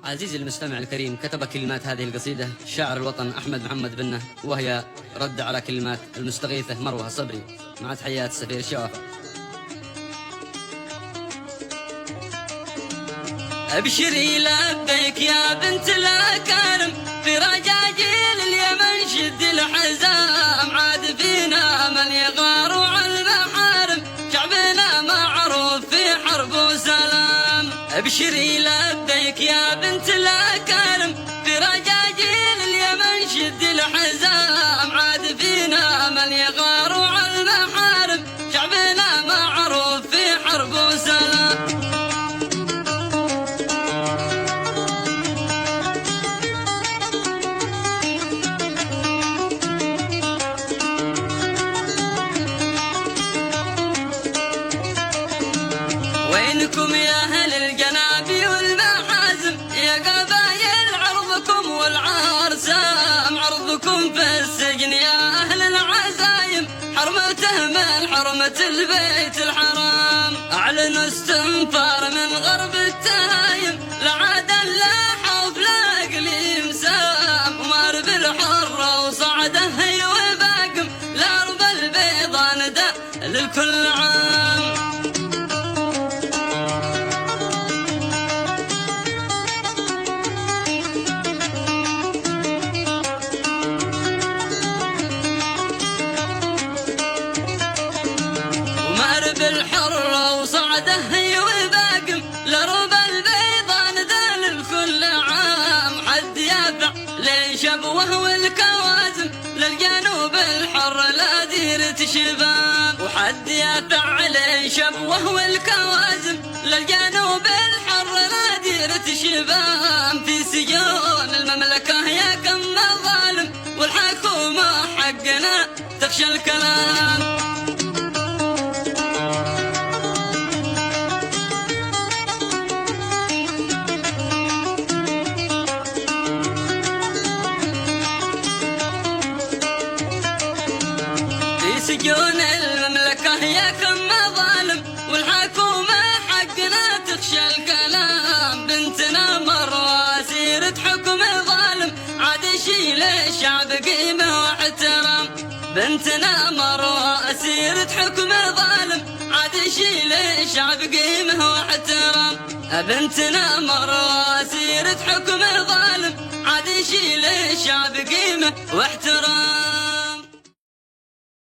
عزيزي المستمع الكريم، كتب كلمات هذه القصيدة شاعر الوطن أحمد محمد بنه، وهي رد على كلمات المستغيثة مروة صبري، مع تحيات السفير شوافة. ابشري لبيك يا بنت الأكارم، في رجاجيل اليمن شد الحزام، عاد فينا من يغار على المحارم، شعبنا معروف في حرب وسلام. ابشري لبيك يا بنت الأكارم، في رجاجيل اليمن شد الحزام، عاد فينا من يغار على المحارم، شعبنا معروف في حرب وسلام. وينكم يا أهل الجنابي والمحازم، يا قبايل عرضكم والعرسام، عرضكم في السجن يا أهل العزايم، حرمته من حرمة البيت الحرام. أعلنوا استنفار من غرب التهايم، لعاد اللحف لأقليم سام، ومارب الحرة وصعده هي وباقم، لأرض البيضاء ندى للكل عام. بالحرة وصعده هي وباقم، لرب البيضاء ندى للكل عام، حد يافع للشبوه والكوازم، للجنوب الحر لا ديرة شباب، وحد يافع للشبوه والكوازم، للجنوب الحر لا ديرة شباب. في سجون المملكة يا كم ظالم، والحكومة حقنا تخشى الكلام. سجون المملكة يا كم ظالم، والحكومة حقنا تخشى الكلام. بنتنا مروة سيرة حكم ظالم، عاد يشيل الشعب قيمة واحترام. بنتنا مروة سيرة حكم ظالم، عاد يشيل الشعب قيمة واحترام. بنتنا مروة سيرة حكم ظالم، عاد يشيل الشعب قيمة واحترام.